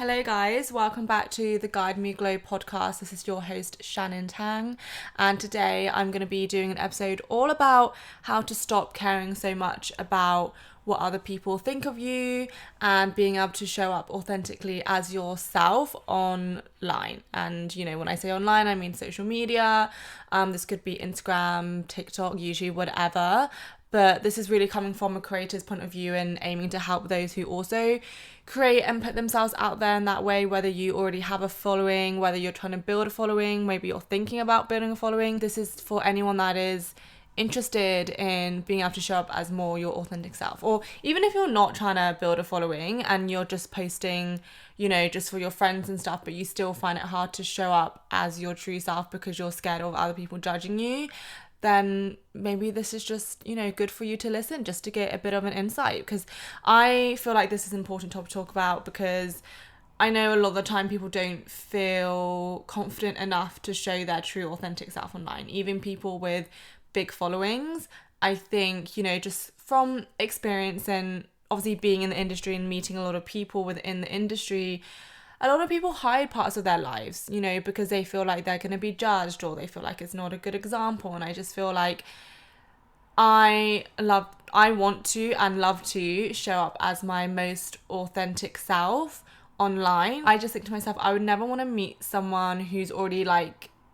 Hello guys, welcome back to the Guide Me Glow podcast. This is your host Shannon Tang, and today I'm going to be doing an episode all about how to stop caring so much about what other people think of you and being able to show up authentically as yourself online. And when I say online, I mean social media. This could be Instagram, TikTok, YouTube, whatever. But this is really coming from a creator's point of view and aiming to help those who also create and put themselves out there in that way, whether you already have a following, whether you're trying to build a following, maybe you're thinking about building a following. This is for anyone that is interested in being able to show up as more your authentic self. Or even if you're not trying to build a following and you're just posting, just for your friends and stuff, but you still find it hard to show up as your true self because you're scared of other people judging you, then maybe this is just, good for you to listen, just to get a bit of an insight. Because I feel like this is an important topic to talk about, because I know a lot of the time people don't feel confident enough to show their true authentic self online. Even people with big followings, I think, just from experience and obviously being in the industry and meeting a lot of people within the industry, a lot of people hide parts of their lives, because they feel like they're going to be judged, or they feel like it's not a good example. And I just feel like I want to and love to show up as my most authentic self online. I just think to myself, I would never want to meet someone who's already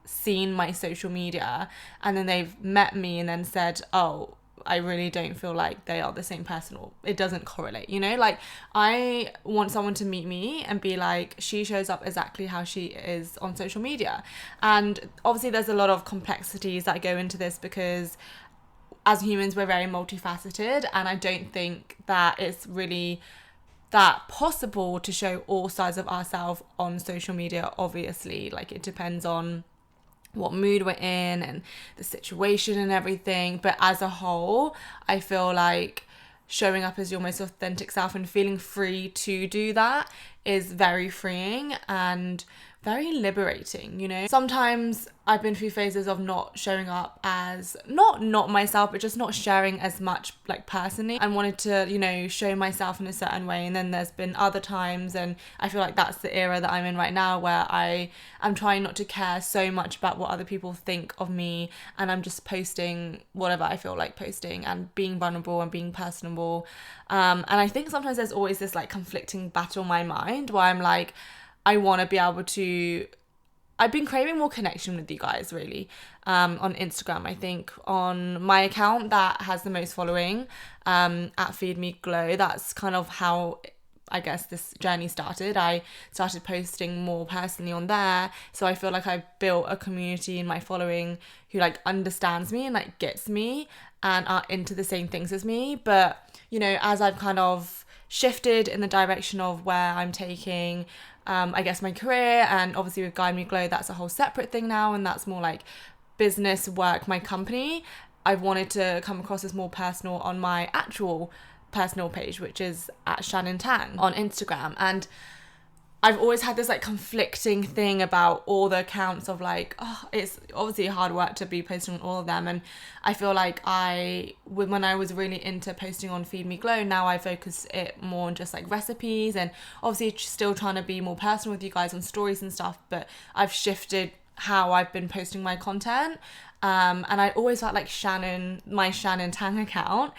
seen my social media and then they've met me and then said, oh, I really don't feel like they are the same person, or it doesn't correlate, I want someone to meet me and be like, she shows up exactly how she is on social media. And obviously there's a lot of complexities that go into this, because as humans we're very multifaceted, and I don't think that it's really that possible to show all sides of ourselves on social media. Obviously, it depends on what mood we're in and the situation and everything, but as a whole I feel like showing up as your most authentic self and feeling free to do that is very freeing and very liberating. Sometimes I've been through phases of not showing up as not myself, but just not sharing as much personally, and wanted to show myself in a certain way. And then there's been other times, and I feel like that's the era that I'm in right now, where I am trying not to care so much about what other people think of me, and I'm just posting whatever I feel like posting and being vulnerable and being personable. And I think sometimes there's always this conflicting battle in my mind where I'm like, I want to be able to... I've been craving more connection with you guys, really, on Instagram. I think on my account that has the most following, at Feed Me Glow, that's kind of how I guess this journey started. I started posting more personally on there, so I feel like I built a community in my following who understands me and gets me and are into the same things as me. But as I've kind of shifted in the direction of where I'm taking I guess my career, and obviously with Guide Me Glow that's a whole separate thing now, and that's more business work, my company, I've wanted to come across as more personal on my actual personal page, which is at Shannon Tang on Instagram. And I've always had this conflicting thing about all the accounts of it's obviously hard work to be posting on all of them. And I feel like when I was really into posting on Feed Me Glow, now I focus it more on just recipes, and obviously still trying to be more personal with you guys on stories and stuff, but I've shifted how I've been posting my content. And I always felt like my Shannon Tang account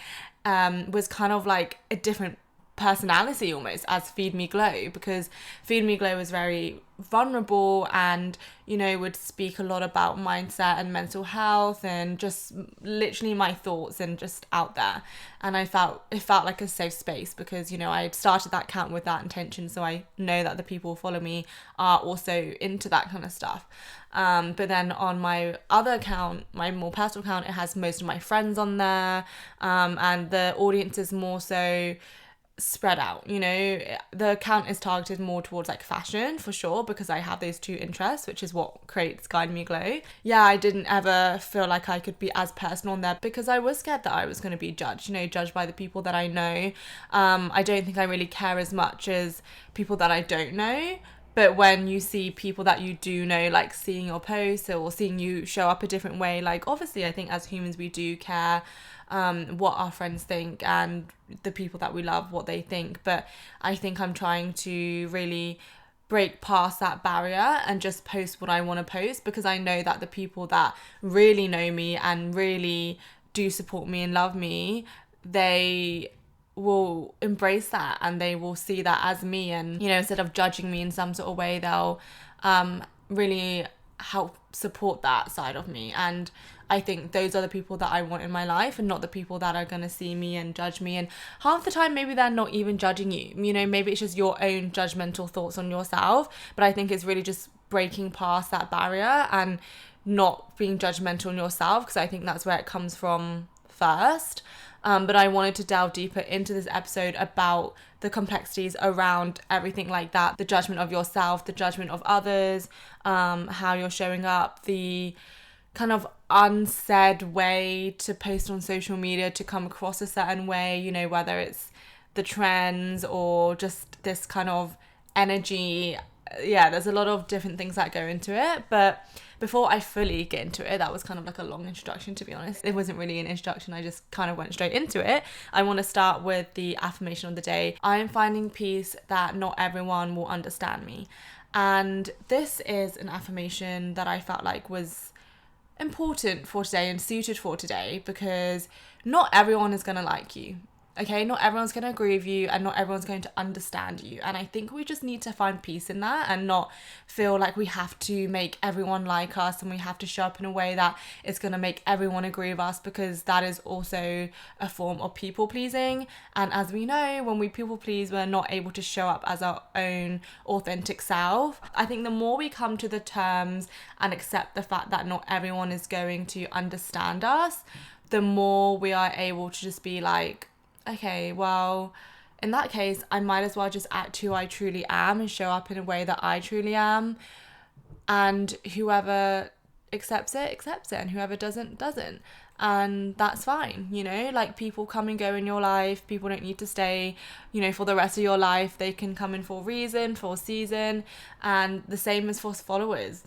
was kind of a different personality almost as Feed Me Glow, because Feed Me Glow was very vulnerable and would speak a lot about mindset and mental health and just literally my thoughts and just out there. And it felt like a safe space, because I had started that account with that intention, so I know that the people who follow me are also into that kind of stuff. But then on my other account, my more personal account, it has most of my friends on there, and the audience is more so spread out. The account is targeted more towards fashion for sure, because I have those two interests, which is what creates Guide Me Glow. I didn't ever feel like I could be as personal on there, because I was scared that I was going to be judged by the people that I know. I don't think I really care as much as people that I don't know. But when you see people that you do know, seeing your posts or seeing you show up a different way, obviously I think as humans we do care what our friends think and the people that we love, what they think. But I think I'm trying to really break past that barrier and just post what I want to post, because I know that the people that really know me and really do support me and love me, they will embrace that and they will see that as me, and instead of judging me in some sort of way, they'll really help support that side of me. And I think those are the people that I want in my life, and not the people that are going to see me and judge me. And half the time, maybe they're not even judging you. Maybe it's just your own judgmental thoughts on yourself. But I think it's really just breaking past that barrier and not being judgmental on yourself, because I think that's where it comes from first. But I wanted to delve deeper into this episode about the complexities around everything like that. The judgment of yourself, the judgment of others, how you're showing up, the kind of unsaid way to post on social media to come across a certain way, whether it's the trends or just this kind of energy. Yeah, there's a lot of different things that go into it. But before I fully get into it, that was kind of like a long introduction, to be honest. It wasn't really an introduction, I just kind of went straight into it. I want to start with the affirmation of the day. I am finding peace that not everyone will understand me. And this is an affirmation that I felt like was important for today and suited for today, because not everyone is going to like you. Okay, not everyone's going to agree with you, and not everyone's going to understand you. And I think we just need to find peace in that and not feel like we have to make everyone like us and we have to show up in a way that is going to make everyone agree with us, because that is also a form of people pleasing. And as we know, when we people please, we're not able to show up as our own authentic self. I think the more we come to the terms and accept the fact that not everyone is going to understand us, the more we are able to just be like, okay, well, in that case, I might as well just act who I truly am and show up in a way that I truly am. And whoever accepts it, and whoever doesn't. And that's fine, like people come and go in your life. People don't need to stay, for the rest of your life. They can come in for a reason, for a season. And the same as for followers,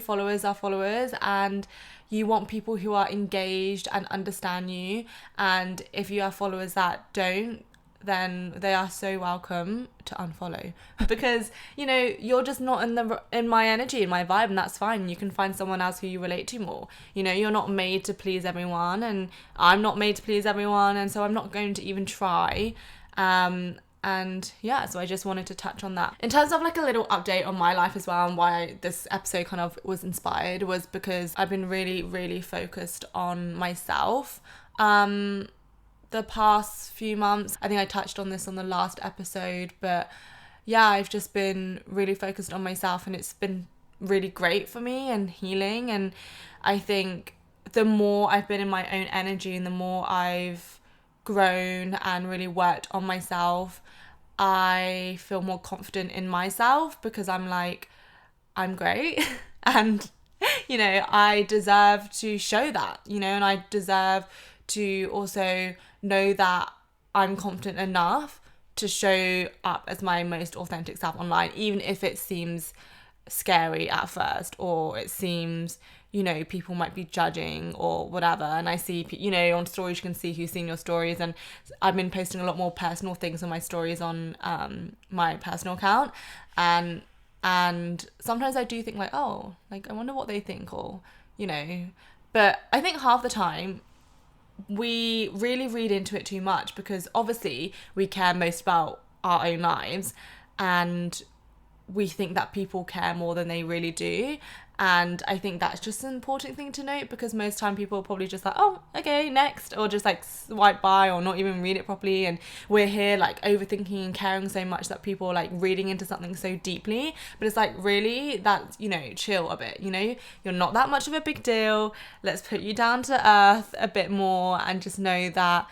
followers are followers, and you want people who are engaged and understand you. And if you have followers that don't, then they are so welcome to unfollow, because you're just not in my energy, in my vibe, and that's fine. You can find someone else who you relate to more. You're not made to please everyone, and I'm not made to please everyone, and so I'm not going to even try. And yeah, so I just wanted to touch on that. In terms of like a little update on my life as well, and why this episode kind of was inspired, was because I've been really, really focused on myself. The past few months, I think I touched on this on the last episode, but yeah, I've just been really focused on myself, and it's been really great for me and healing. And I think the more I've been in my own energy and the more I've grown and really worked on myself, I feel more confident in myself, because I'm like, I'm great and I deserve to show that, and I deserve to also know that I'm confident enough to show up as my most authentic self online, even if it seems scary at first, or it seems, people might be judging or whatever. And I see, on stories, you can see who's seen your stories, and I've been posting a lot more personal things on my stories on my personal account, and sometimes I do think like, oh, like I wonder what they think, or but I think half the time we really read into it too much, because obviously we care most about our own lives, and we think that people care more than they really do. And I think that's just an important thing to note, because most time people are probably just like, oh, okay, next, or just like swipe by or not even read it properly. And we're here like overthinking and caring so much that people are like reading into something so deeply. But it's like, really, that's, chill a bit, you're not that much of a big deal. Let's put you down to earth a bit more, and just know that,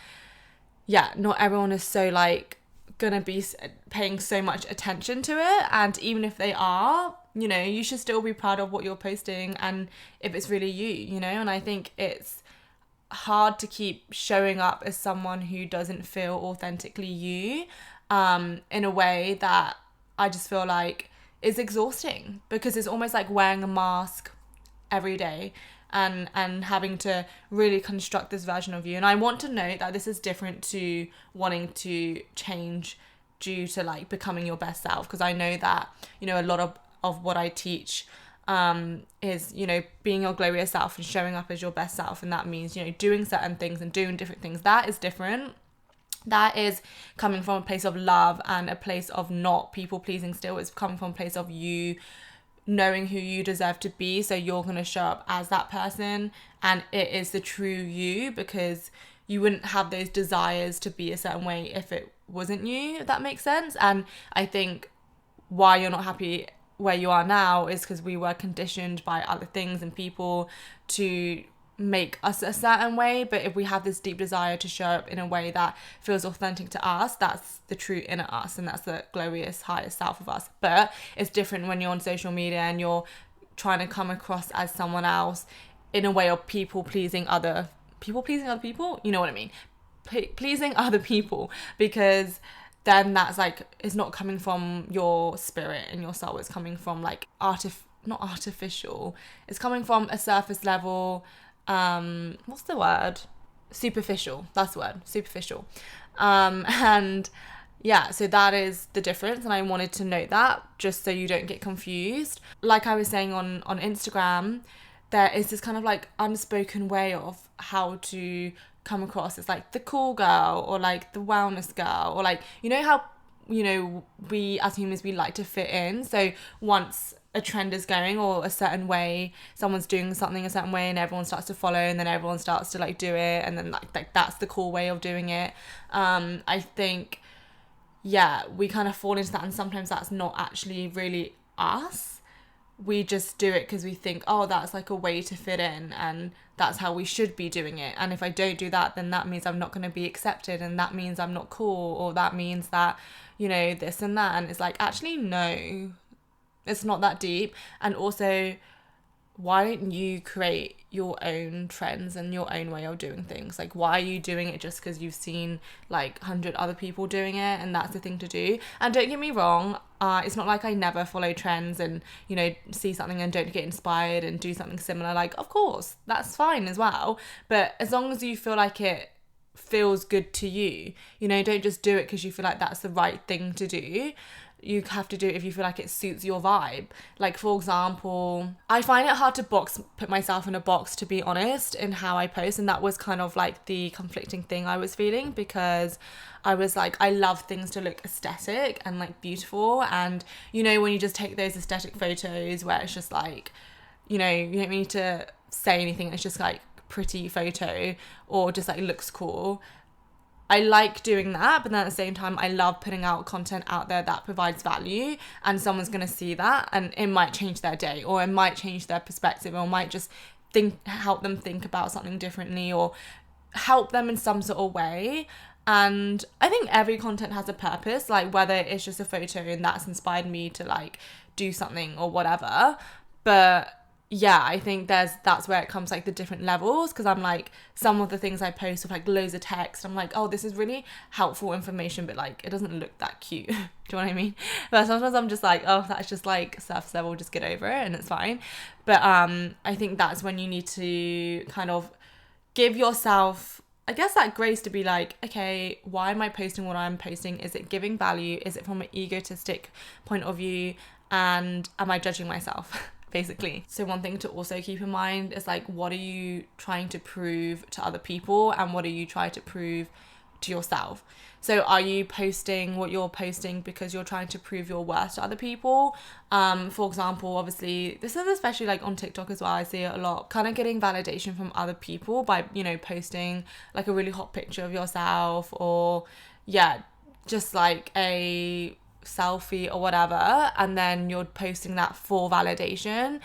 yeah, not everyone is so like gonna be paying so much attention to it. And even if they are, you should still be proud of what you're posting, and if it's really you, and I think it's hard to keep showing up as someone who doesn't feel authentically you, in a way that I just feel like is exhausting, because it's almost like wearing a mask every day and having to really construct this version of you. And I want to note that this is different to wanting to change due to like becoming your best self. Because I know that, you know, a lot of what I teach is, you know, being your glorious self and showing up as your best self. And that means, you know, doing certain things and doing different things. That is different. That is coming from a place of love and a place of not people pleasing still. It's coming from a place of you knowing who you deserve to be. So you're going to show up as that person, and it is the true you, because you wouldn't have those desires to be a certain way if it wasn't you, if that makes sense. And I think why you're not happy where you are now is because we were conditioned by other things and people to make us a certain way. But if we have this deep desire to show up in a way that feels authentic to us, that's the true inner us, and that's the glorious highest self of us. But it's different when you're on social media and you're trying to come across as someone else in a way of pleasing other people, you know what I mean, pleasing other people, because then that's like, it's not coming from your spirit and your soul. It's coming from like not artificial, it's coming from a surface level, what's the word, superficial, that's the word, superficial. And yeah, so that is the difference, and I wanted to note that just so you don't get confused. Like I was saying on Instagram, there is this kind of like unspoken way of how to come across as like the cool girl, or like the wellness girl, or like, you know how, you know, we as humans, we like to fit in. So once a trend is going, or a certain way, someone's doing something a certain way, and everyone starts to follow, and then everyone starts to like do it, and then like that's the cool way of doing it. I think, yeah, we kind of fall into that, and sometimes that's not actually really us. We just do it because we think, oh, that's like a way to fit in, and that's how we should be doing it. And if I don't do that, then that means I'm not going to be accepted, and that means I'm not cool, or that means that, you know, this and that. And it's like, actually, no, it's not that deep. And also, why don't you create your own trends and your own way of doing things? Like, why are you doing it just because you've seen like 100 other people doing it and that's the thing to do? And don't get me wrong, it's not like I never follow trends and, you know, see something and don't get inspired and do something similar. Like, of course, that's fine as well. But as long as you feel like it feels good to you, you know, don't just do it because you feel like that's the right thing to do. You have to do it if you feel like it suits your vibe. Like, for example, I find it hard to put myself in a box, to be honest, in how I post. And that was kind of like the conflicting thing I was feeling, because I was like, I love things to look aesthetic and like beautiful. And, you know, when you just take those aesthetic photos where it's just like, you know, you don't need to say anything, it's just like pretty photo, or just like looks cool. I like doing that, but then at the same time, I love putting out content out there that provides value, and someone's going to see that, and it might change their day, or it might change their perspective, or might just help them think about something differently, or help them in some sort of way. And I think every content has a purpose, like whether it's just a photo and that's inspired me to like do something or whatever. But yeah, I think that's where it comes, like the different levels, because I'm like, some of the things I post with like loads of text, I'm like, oh, this is really helpful information, but like it doesn't look that cute. Do you know what I mean? But sometimes I'm just like, oh, that's just like surface level, just get over it and it's fine. But I think that's when you need to kind of give yourself, I guess, that grace to be like, okay, why am I posting what I'm posting? Is it giving value? Is it from an egotistic point of view? And am I judging myself? Basically. So one thing to also keep in mind is like, what are you trying to prove to other people, and what are you trying to prove to yourself? So are you posting what you're posting because you're trying to prove your worth to other people? For example, obviously, this is especially like on TikTok as well, I see it a lot, kind of getting validation from other people by, you know, posting like a really hot picture of yourself, or yeah, just like a selfie or whatever, and then you're posting that for validation.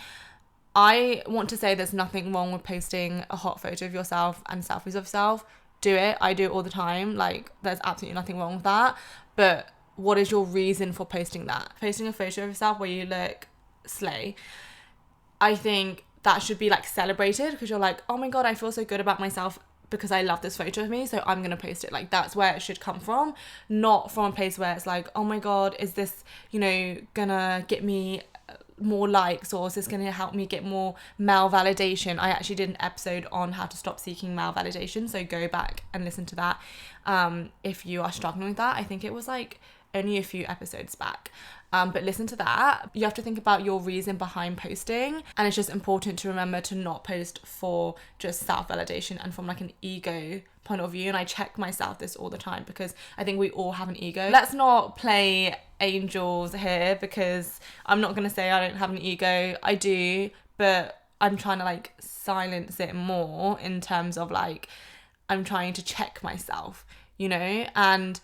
I want to say there's nothing wrong with posting a hot photo of yourself and selfies of yourself. Do it. I do it all the time. Like, there's absolutely nothing wrong with that. But what is your reason for posting that? Posting a photo of yourself where you look slay, I think that should be like celebrated, because you're like, oh my god, I feel so good about myself because I love this photo of me, so I'm gonna post it. Like, that's where it should come from, not from a place where it's like, oh my god, is this, you know, gonna get me more likes, or is this gonna help me get more male validation? I actually did an episode on how to stop seeking male validation, so go back and listen to that if you are struggling with that. I think it was like only a few episodes back. But listen to that. You have to think about your reason behind posting, and it's just important to remember to not post for just self-validation and from like an ego point of view. And I check myself this all the time because I think we all have an ego. Let's not play angels here, because I'm not going to say I don't have an ego. I do, but I'm trying to like silence it more in terms of like I'm trying to check myself, you know. And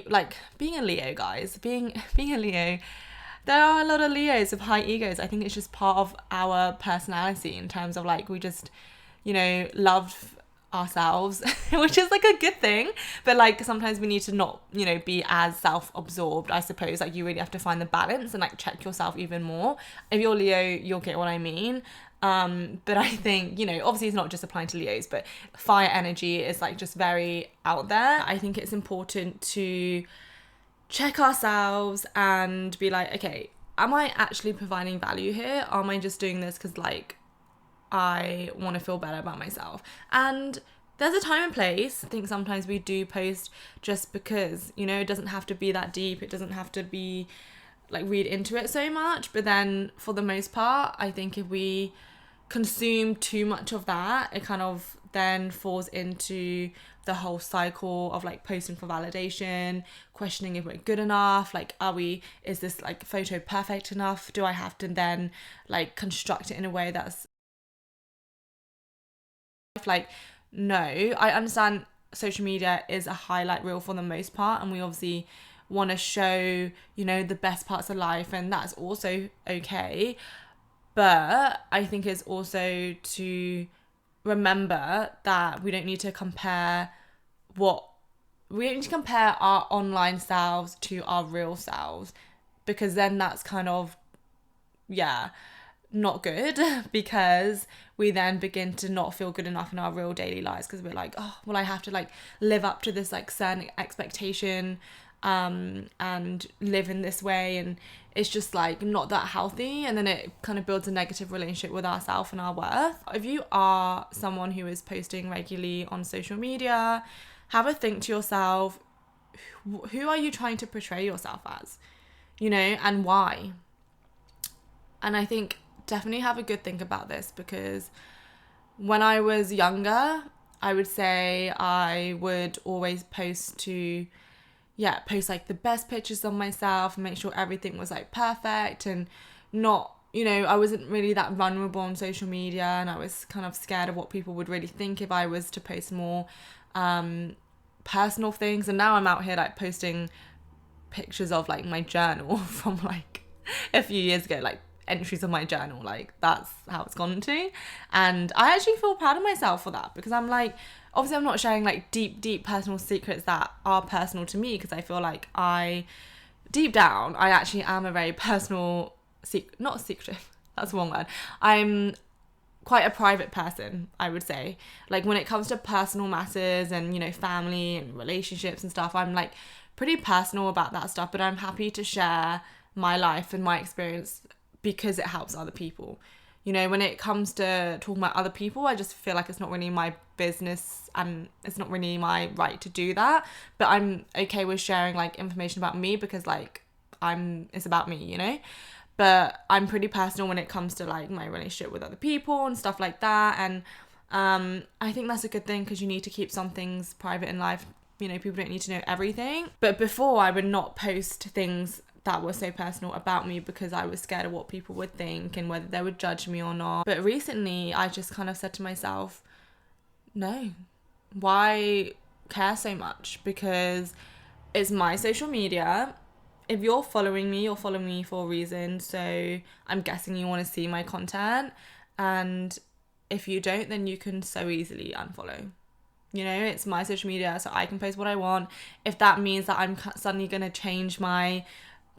like being a Leo, guys, being a Leo, there are a lot of Leos with high egos. I think it's just part of our personality in terms of like we just, you know, love ourselves, which is like a good thing, but like sometimes we need to not, you know, be as self-absorbed, I suppose. Like you really have to find the balance and like check yourself even more. If you're Leo, you'll get what I mean. But I think, you know, obviously it's not just applying to Leos, but fire energy is like just very out there. I think it's important to check ourselves and be like, okay, am I actually providing value here? Or am I just doing this because like I want to feel better about myself? And there's a time and place. I think sometimes we do post just because, you know, it doesn't have to be that deep. It doesn't have to be like read into it so much. But then for the most part, I think if we consume too much of that, it kind of then falls into the whole cycle of like posting for validation, questioning if we're good enough, like is this like photo perfect enough? Do I have to then like construct it in a way that's like, no. I understand social media is a highlight reel for the most part, and we obviously want to show, you know, the best parts of life, and that's also okay. But I think it's also to remember that we don't need to compare our online selves to our real selves, because then that's kind of, not good, because we then begin to not feel good enough in our real daily lives, because we're like, oh, well, I have to like live up to this like certain expectation and live in this way, and it's just like not that healthy, and then it kind of builds a negative relationship with ourselves and our worth. If you are someone who is posting regularly on social media, have a think to yourself, who are you trying to portray yourself as, you know, and why? And I think definitely have a good think about this, because when I was younger, I would say I would always post like the best pictures of myself and make sure everything was like perfect, and not, you know, I wasn't really that vulnerable on social media, and I was kind of scared of what people would really think if I was to post more personal things. And now I'm out here like posting pictures of like my journal from like a few years ago, like entries of my journal, like that's how it's gone to. And I actually feel proud of myself for that, because I'm like, obviously I'm not sharing like deep personal secrets that are personal to me, because I feel like deep down I actually am a very personal not secretive, that's the wrong word, I'm quite a private person, I would say. Like when it comes to personal matters and, you know, family and relationships and stuff, I'm like pretty personal about that stuff, but I'm happy to share my life and my experience because it helps other people. You know, when it comes to talking about other people, I just feel like it's not really my business and it's not really my right to do that. But I'm okay with sharing like information about me, because like it's about me, you know. But I'm pretty personal when it comes to like my relationship with other people and stuff like that. And I think that's a good thing, because you need to keep some things private in life. You know, people don't need to know everything. But before, I would not post things that was so personal about me, because I was scared of what people would think and whether they would judge me or not. But recently I just kind of said to myself, no, why care so much? Because it's my social media. If you're following me, you're following me for a reason, so I'm guessing you want to see my content. And if you don't, then you can so easily unfollow. You know, it's my social media, so I can post what I want. If that means that I'm suddenly going to change my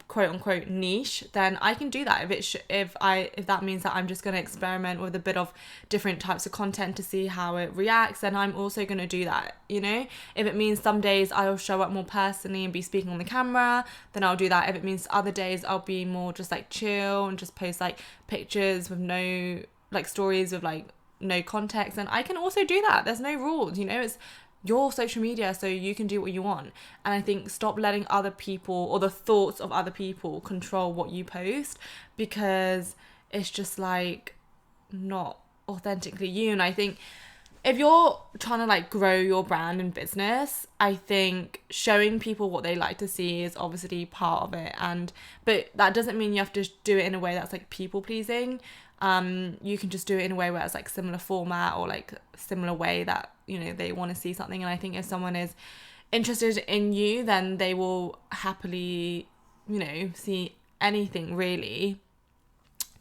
quote unquote niche, then I can do that. If that means that I'm just going to experiment with a bit of different types of content to see how it reacts, then I'm also going to do that. You know, if it means some days I'll show up more personally and be speaking on the camera, then I'll do that. If it means other days I'll be more just like chill and just post like pictures with no like stories with like no context, then I can also do that. There's no rules, you know. It's your social media so you can do what you want. And I think stop letting other people or the thoughts of other people control what you post, because it's just like not authentically you. And I think if you're trying to like grow your brand and business, I think showing people what they like to see is obviously part of it. But that doesn't mean you have to do it in a way that's like people pleasing. You can just do it in a way where it's like similar format or like similar way that, you know, they want to see something. And I think if someone is interested in you, then they will happily, you know, see anything really,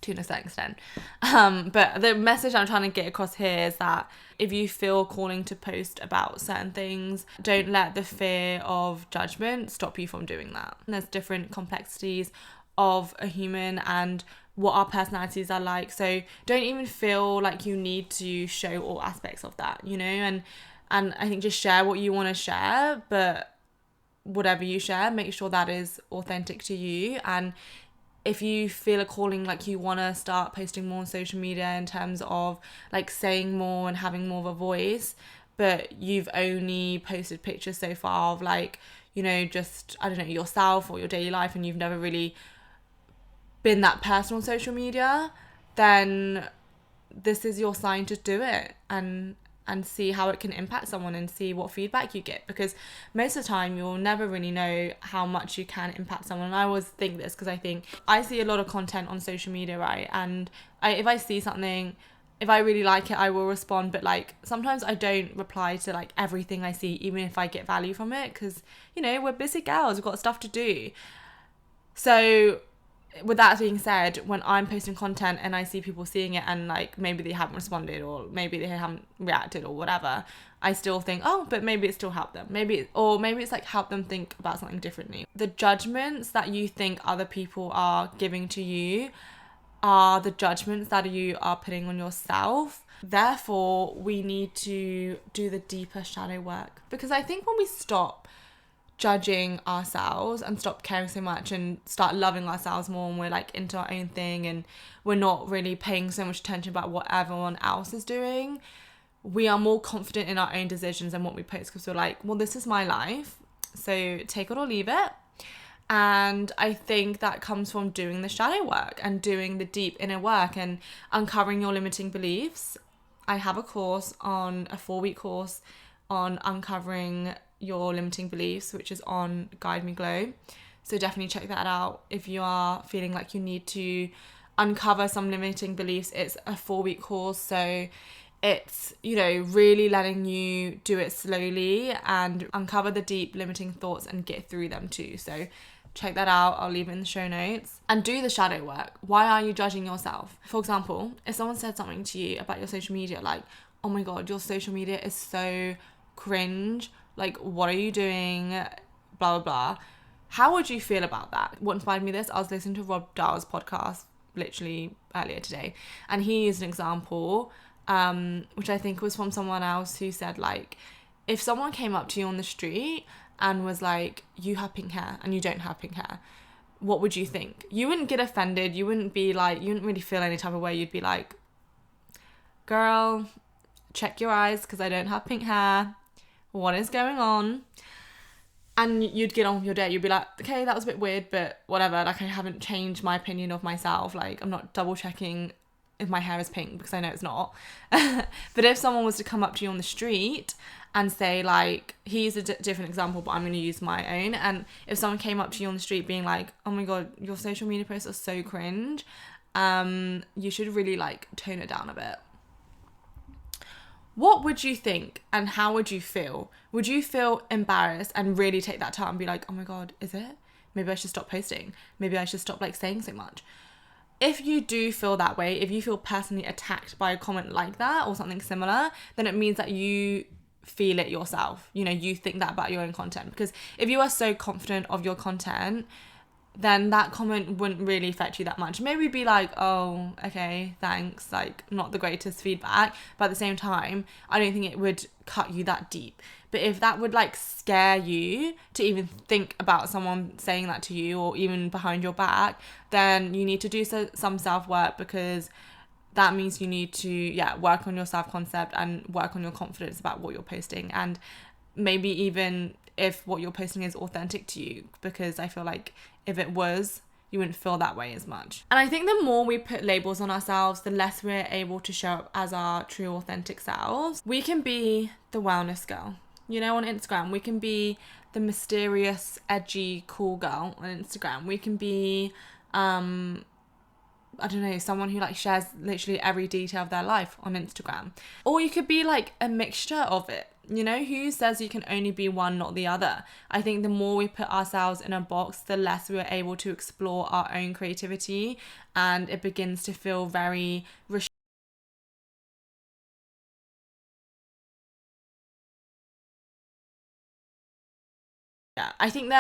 to a certain extent. But the message I'm trying to get across here is that if you feel calling to post about certain things, don't let the fear of judgment stop you from doing that. And there's different complexities of a human and what our personalities are like. So don't even feel like you need to show all aspects of that, you know, and I think just share what you want to share, but whatever you share, make sure that is authentic to you. And if you feel a calling, like you want to start posting more on social media in terms of like saying more and having more of a voice, but you've only posted pictures so far of like, you know, just, I don't know, yourself or your daily life, and you've never really been that person on social media, then this is your sign to do it and see how it can impact someone and see what feedback you get, because most of the time you'll never really know how much you can impact someone. And I always think this because I think I see a lot of content on social media, right? And if I see something, if I really like it, I will respond, but like sometimes I don't reply to like everything I see, even if I get value from it, because, you know, we're busy girls, we've got stuff to do. So with that being said, when I'm posting content and I see people seeing it and like maybe they haven't responded or maybe they haven't reacted or whatever, I still think, oh, but maybe it still helped them. Maybe it's like help them think about something differently. The judgments that you think other people are giving to you are the judgments that you are putting on yourself. Therefore, we need to do the deeper shadow work, because I think when we stop judging ourselves and stop caring so much and start loving ourselves more, and we're like into our own thing and we're not really paying so much attention about what everyone else is doing, we are more confident in our own decisions and what we post, because we're like, well, this is my life, so take it or leave it. And I think that comes from doing the shadow work and doing the deep inner work and uncovering your limiting beliefs. I have a 4-week course on uncovering your limiting beliefs, which is on Guide Me Glow. So definitely check that out if you are feeling like you need to uncover some limiting beliefs. It's a 4-week course, so it's, you know, really letting you do it slowly and uncover the deep limiting thoughts and get through them too. So check that out. I'll leave it in the show notes. And do the shadow work. Why are you judging yourself? For example, if someone said something to you about your social media, like, oh my god, your social media is so cringe, like, what are you doing, blah blah blah, how would you feel about that? What inspired me this, I was listening to Rob Dahl's podcast literally earlier today, and he used an example which I think was from someone else, who said, like, if someone came up to you on the street and was like, you have pink hair and you don't have pink hair, what would you think? You wouldn't get offended, you wouldn't be like, you wouldn't really feel any type of way. You'd be like, girl, check your eyes because I don't have pink hair, what is going on? And you'd get on with your day. You'd be like, okay, that was a bit weird, but whatever, like, I haven't changed my opinion of myself, like, I'm not double checking if my hair is pink because I know it's not. But if someone was to come up to you on the street and say, like, he's a different example, but I'm going to use my own, and if someone came up to you on the street being like, oh my god, your social media posts are so cringe, you should really like tone it down a bit. What would you think and how would you feel? Would you feel embarrassed and really take that time and be like, oh my god, is it? Maybe I should stop posting. Maybe I should stop like saying so much. If you do feel that way, if you feel personally attacked by a comment like that or something similar, then it means that you feel it yourself. You know, you think that about your own content. Because if you are so confident of your content, then that comment wouldn't really affect you that much. Maybe be like, oh, okay, thanks, like, not the greatest feedback, but at the same time, I don't think it would cut you that deep. But if that would like scare you to even think about someone saying that to you, or even behind your back, then you need to do some self-work, because that means you need to work on your self-concept and work on your confidence about what you're posting. And maybe even if what you're posting is authentic to you, because I feel like if it was, you wouldn't feel that way as much. And I think the more we put labels on ourselves, the less we're able to show up as our true authentic selves. We can be the wellness girl, you know, on Instagram. We can be the mysterious, edgy, cool girl on Instagram. We can be, I don't know, someone who like shares literally every detail of their life on Instagram. Or you could be like a mixture of it. You know, who says you can only be one, not the other? I think the more we put ourselves in a box, the less we're able to explore our own creativity, and it begins to feel very yeah, I think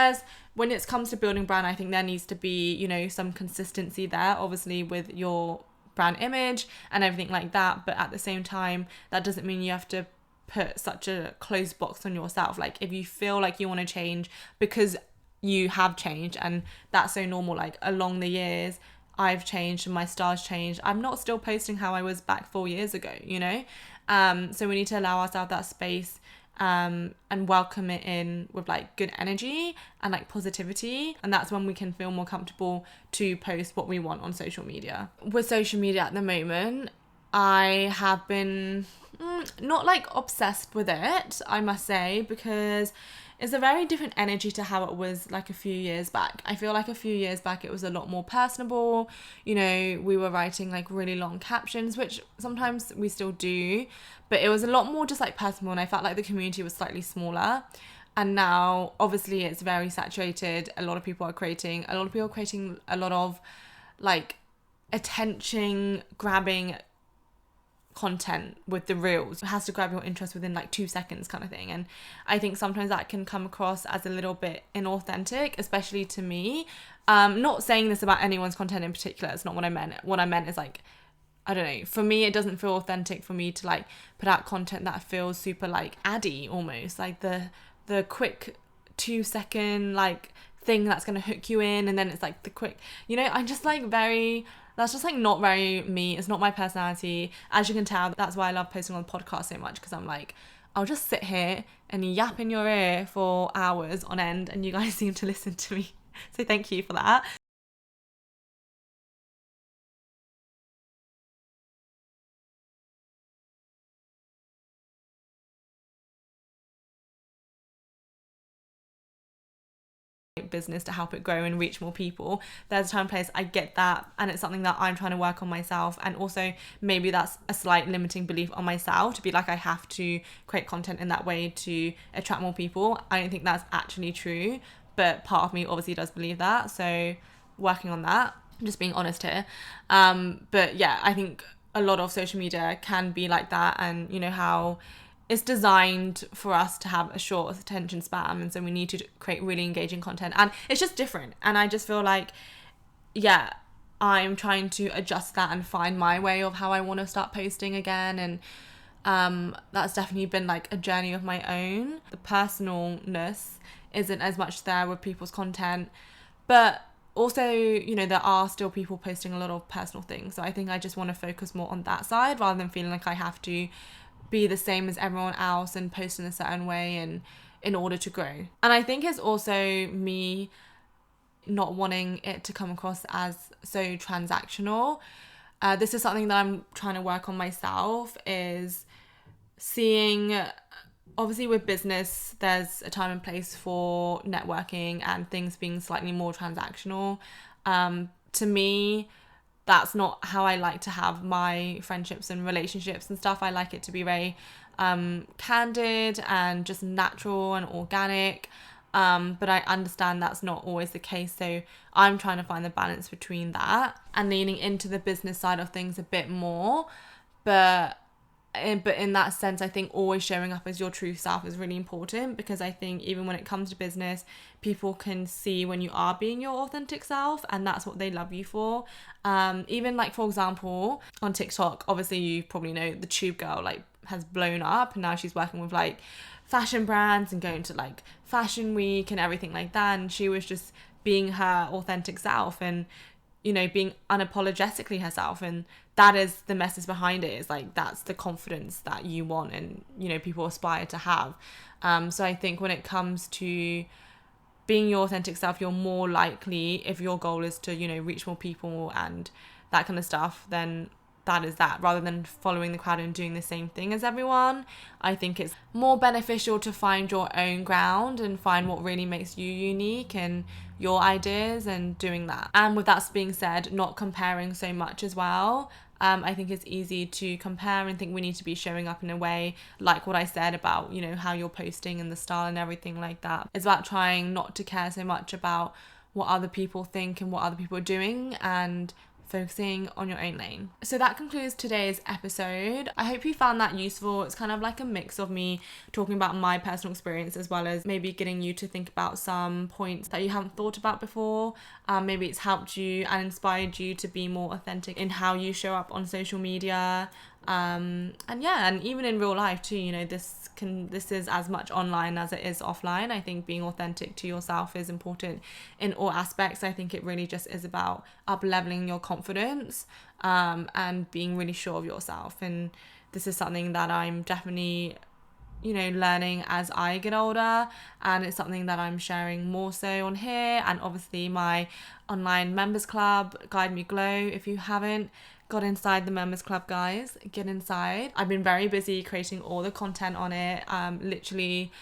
when it comes to building brand, I think there needs to be, you know, some consistency there, obviously with your brand image and everything like that. But at the same time, that doesn't mean you have to put such a closed box on yourself. Like if you feel like you want to change, because you have changed, and that's so normal, like along the years, I've changed and my style's changed. I'm not still posting how I was back 4 years ago, you know? So we need to allow ourselves that space, and welcome it in with like good energy and like positivity, and that's when we can feel more comfortable to post what we want on social media. With social media at the moment, I have been not like obsessed with it, I must say, because it's a very different energy to how it was like a few years back. I feel like a few years back it was a lot more personable. You know, we were writing like really long captions, which sometimes we still do, but it was a lot more just like personal, and I felt like the community was slightly smaller. And now obviously it's very saturated. A lot of people are creating a lot of like attention grabbing content with the reels. It has to grab your interest within like 2 seconds kind of thing, and I think sometimes that can come across as a little bit inauthentic, especially to me. Not saying this about anyone's content in particular, it's not what I meant. What I meant is like, I don't know, for me it doesn't feel authentic for me to like put out content that feels super like addy, almost like the quick 2 second like thing that's going to hook you in, and then it's like the quick, you know, I'm just like that's just like not very me. It's not my personality. As you can tell, that's why I love posting on the podcast so much, because I'm like, I'll just sit here and yap in your ear for hours on end, and you guys seem to listen to me. So thank you for that. Business to help it grow and reach more people. There's a time and place, I get that, and it's something that I'm trying to work on myself. And also maybe that's a slight limiting belief on myself, to be like I have to create content in that way to attract more people. I don't think that's actually true, but part of me obviously does believe that, so working on that. I'm just being honest here. But yeah, I think a lot of social media can be like that, and you know how it's designed for us to have a short attention span, and so we need to create really engaging content, and it's just different. And I just feel like, yeah, I'm trying to adjust that and find my way of how I want to start posting again. And that's definitely been like a journey of my own. The personalness isn't as much there with people's content, but also, you know, there are still people posting a lot of personal things, so I think I just want to focus more on that side, rather than feeling like I have to be the same as everyone else and post in a certain way and in order to grow. And I think it's also me not wanting it to come across as so transactional. This is something that I'm trying to work on myself, is seeing, obviously with business there's a time and place for networking and things being slightly more transactional. To me, that's not how I like to have my friendships and relationships and stuff. I like it to be very candid and just natural and organic. But I understand that's not always the case. So I'm trying to find the balance between that and leaning into the business side of things a bit more. But in that sense, I think always showing up as your true self is really important, because I think even when it comes to business, people can see when you are being your authentic self, and that's what they love you for. Even like, for example, on TikTok, obviously you probably know the tube girl like has blown up, and now she's working with like fashion brands and going to like fashion week and everything like that, and she was just being her authentic self. And you know, being unapologetically herself. And that is the message behind it. Is like, that's the confidence that you want and, you know, people aspire to have. So I think when it comes to being your authentic self, you're more likely, if your goal is to, you know, reach more people and that kind of stuff, then that is that, rather than following the crowd and doing the same thing as everyone. I think it's more beneficial to find your own ground and find what really makes you unique and your ideas, and doing that. And with that being said, not comparing so much as well. I think it's easy to compare and think we need to be showing up in a way like what I said about, you know, how you're posting and the style and everything like that. It's about trying not to care so much about what other people think and what other people are doing, and focusing on your own lane. So that concludes today's episode. I hope you found that useful. It's kind of like a mix of me talking about my personal experience, as well as maybe getting you to think about some points that you haven't thought about before. Maybe it's helped you and inspired you to be more authentic in how you show up on social media. And even in real life too, you know, this is as much online as it is offline. I think being authentic to yourself is important in all aspects. I think it really just is about up leveling your confidence, and being really sure of yourself. And this is something that I'm definitely, you know, learning as I get older, and it's something that I'm sharing more so on here, and obviously my online members club, Guide Me Glow. If you haven't got inside the members club, guys, get inside. I've been very busy creating all the content on it, literally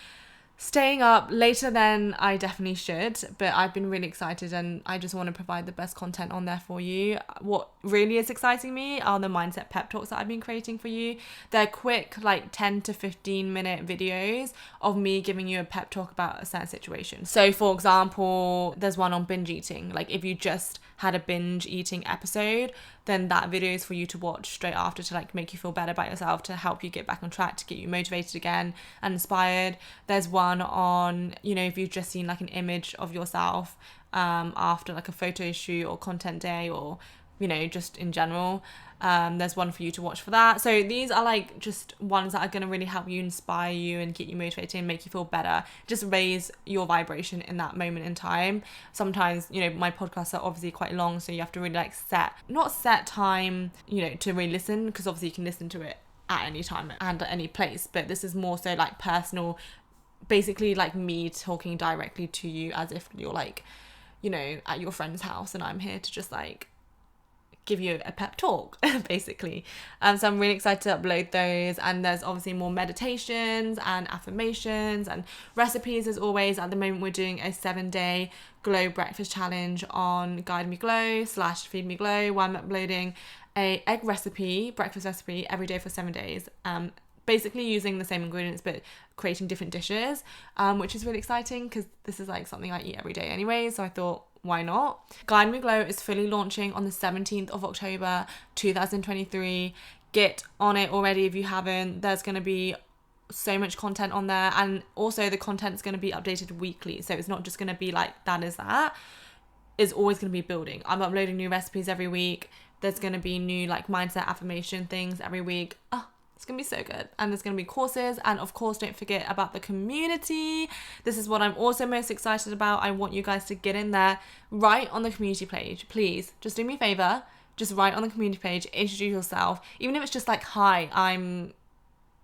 staying up later than I definitely should, but I've been really excited, and I just want to provide the best content on there for you. What really is exciting me are the mindset pep talks that I've been creating for you. They're quick, like 10 to 15 minute videos of me giving you a pep talk about a certain situation. So for example, there's one on binge eating. Like, if you just had a binge eating episode, then that video is for you to watch straight after, to like make you feel better about yourself, to help you get back on track, to get you motivated again and inspired. There's one on, you know, if you've just seen like an image of yourself after like a photo shoot or content day, or, you know, just in general, there's one for you to watch for that. So these are like just ones that are going to really help you, inspire you, and get you motivated and make you feel better, just raise your vibration in that moment in time. Sometimes, you know, my podcasts are obviously quite long, so you have to really like not set time, you know, to really listen, because obviously you can listen to it at any time and at any place, but this is more so like personal, basically like me talking directly to you, as if you're like, you know, at your friend's house, and I'm here to just like give you a pep talk basically. So I'm really excited to upload those, and there's obviously more meditations and affirmations and recipes as always. At the moment we're doing a 7-day glow breakfast challenge on Guide Me Glow / Feed Me Glow, where I'm uploading a egg recipe, breakfast recipe, every day for 7 days, basically using the same ingredients but creating different dishes, which is really exciting because this is like something I eat every day anyway, so I thought, why not? Guide Me Glow is fully launching on the 17th of October 2023. Get on it already if you haven't. There's going to be so much content on there, and also the content's going to be updated weekly, so it's not just going to be like that is that. It's always going to be building. I'm uploading new recipes every week. There's going to be new like mindset affirmation things every week. It's going to be so good. And there's going to be courses. And of course, don't forget about the community. This is what I'm also most excited about. I want you guys to get in there, write on the community page. Please, just do me a favor. Just write on the community page, introduce yourself. Even if it's just like, hi, I'm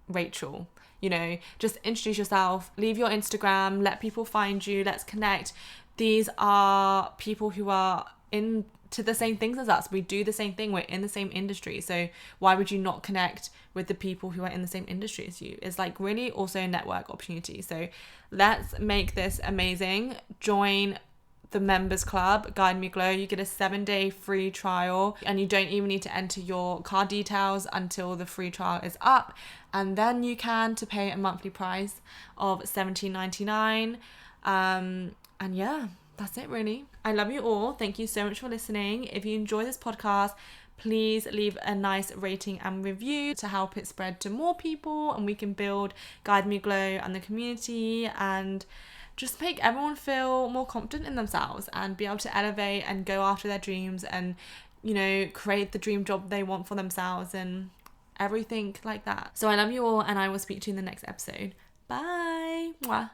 Rachel. You know, just introduce yourself, leave your Instagram, let people find you, let's connect. These are people who are into the same things as us. We do the same thing. We're in the same industry. So why would you not connect with the people who are in the same industry as you? It's like really also a network opportunity. So let's make this amazing. Join the members club, Guide Me Glow. You get a 7-day free trial, and you don't even need to enter your card details until the free trial is up, and then you can to pay a monthly price of $17.99. And yeah, that's it really. I love you all. Thank you so much for listening. If you enjoy this podcast, please leave a nice rating and review to help it spread to more people, and we can build Guide Me Glow and the community, and just make everyone feel more confident in themselves and be able to elevate and go after their dreams and, you know, create the dream job they want for themselves and everything like that. So I love you all, and I will speak to you in the next episode. Bye. Mwah.